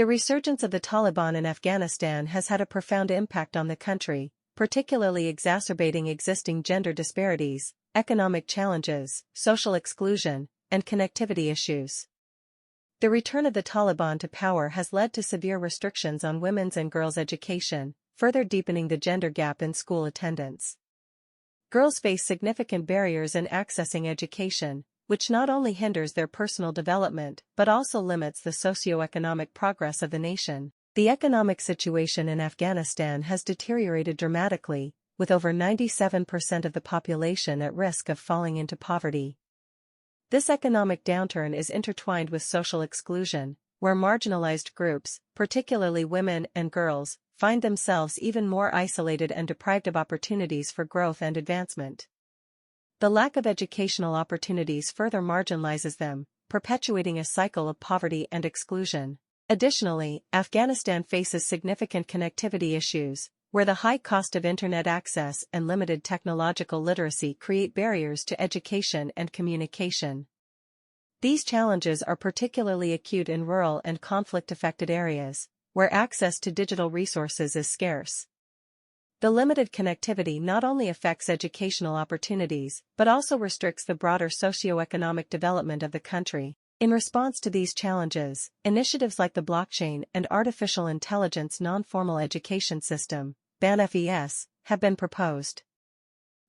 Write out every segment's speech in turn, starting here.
The resurgence of the Taliban in Afghanistan has had a profound impact on the country, particularly exacerbating existing gender disparities, economic challenges, social exclusion, and connectivity issues. The return of the Taliban to power has led to severe restrictions on women's and girls' education, further deepening the gender gap in school attendance. Girls face significant barriers in accessing education, which not only hinders their personal development but also limits the socio-economic progress of the nation. The economic situation in Afghanistan has deteriorated dramatically, with over 97% of the population at risk of falling into poverty. This economic downturn is intertwined with social exclusion, where marginalized groups, particularly women and girls, find themselves even more isolated and deprived of opportunities for growth and advancement. The lack of educational opportunities further marginalizes them, perpetuating a cycle of poverty and exclusion. Additionally, Afghanistan faces significant connectivity issues, where the high cost of internet access and limited technological literacy create barriers to education and communication. These challenges are particularly acute in rural and conflict-affected areas, where access to digital resources is scarce. The limited connectivity not only affects educational opportunities but also restricts the broader socio-economic development of the country. In response to these challenges, initiatives like the Blockchain and Artificial Intelligence Non-Formal Education System, Banfes, have been proposed.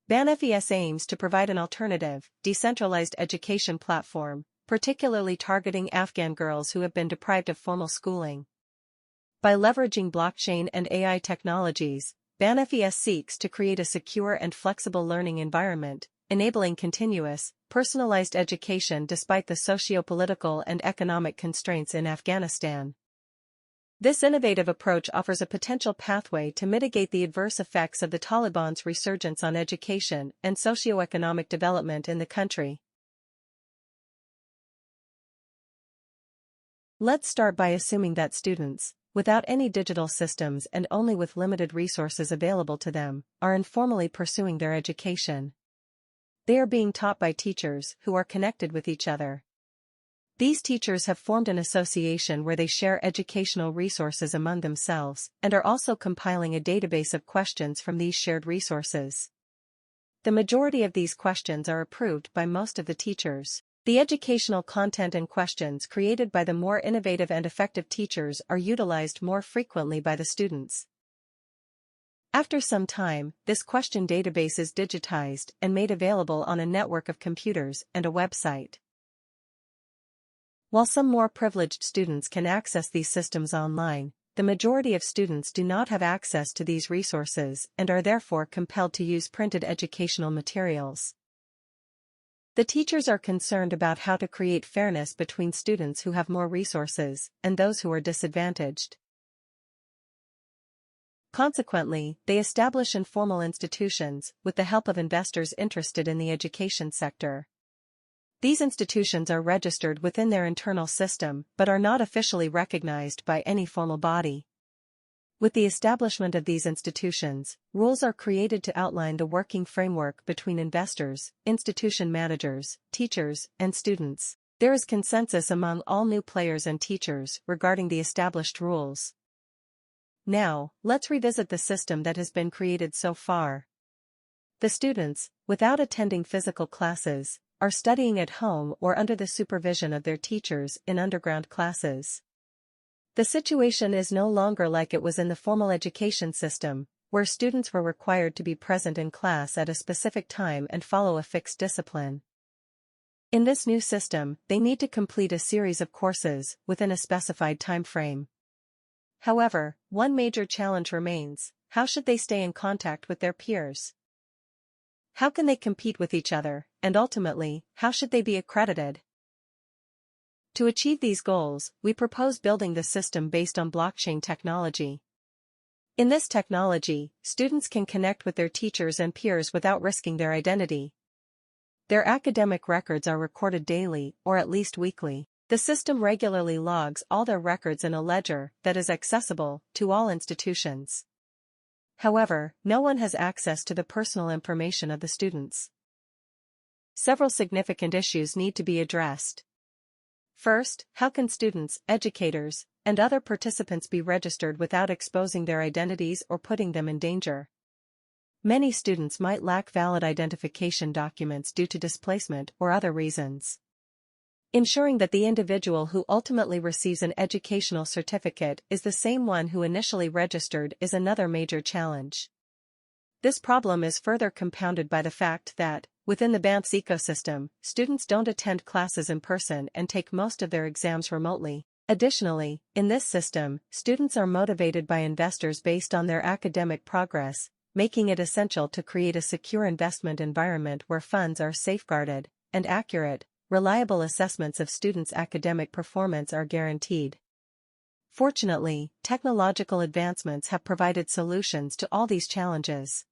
Banfes aims to provide an alternative, decentralized education platform, particularly targeting Afghan girls who have been deprived of formal schooling. By leveraging blockchain and AI technologies, Banfes seeks to create a secure and flexible learning environment, enabling continuous, personalized education despite the socio-political and economic constraints in Afghanistan. This innovative approach offers a potential pathway to mitigate the adverse effects of the Taliban's resurgence on education and socio-economic development in the country. Let's start by assuming that students, without any digital systems and only with limited resources available to them, are informally pursuing their education. They are being taught by teachers who are connected with each other. These teachers have formed an association where they share educational resources among themselves and are also compiling a database of questions from these shared resources. The majority of these questions are approved by most of the teachers. The educational content and questions created by the more innovative and effective teachers are utilized more frequently by the students. After some time, this question database is digitized and made available on a network of computers and a website. While some more privileged students can access these systems online, the majority of students do not have access to these resources and are therefore compelled to use printed educational materials. The teachers are concerned about how to create fairness between students who have more resources and those who are disadvantaged. Consequently, they establish informal institutions with the help of investors interested in the education sector. These institutions are registered within their internal system but are not officially recognized by any formal body. With the establishment of these institutions, rules are created to outline the working framework between investors, institution managers, teachers, and students. There is consensus among all new players and teachers regarding the established rules. Now, let's revisit the system that has been created so far. The students, without attending physical classes, are studying at home or under the supervision of their teachers in underground classes. The situation is no longer like it was in the formal education system, where students were required to be present in class at a specific time and follow a fixed discipline. In this new system, they need to complete a series of courses within a specified time frame. However, one major challenge remains: how should they stay in contact with their peers? How can they compete with each other, and ultimately, how should they be accredited? To achieve these goals, we propose building the system based on blockchain technology. In this technology, students can connect with their teachers and peers without risking their identity. Their academic records are recorded daily, or at least weekly. The system regularly logs all their records in a ledger that is accessible to all institutions. However, no one has access to the personal information of the students. Several significant issues need to be addressed. First, how can students, educators, and other participants be registered without exposing their identities or putting them in danger. Many students might lack valid identification documents due to displacement or other reasons. Ensuring that the individual who ultimately receives an educational certificate is the same one who initially registered is another major challenge. This problem is further compounded by the fact that, within the Banfes ecosystem, students don't attend classes in person and take most of their exams remotely. Additionally, in this system, students are motivated by investors based on their academic progress, making it essential to create a secure investment environment where funds are safeguarded, and accurate, reliable assessments of students' academic performance are guaranteed. Fortunately, technological advancements have provided solutions to all these challenges.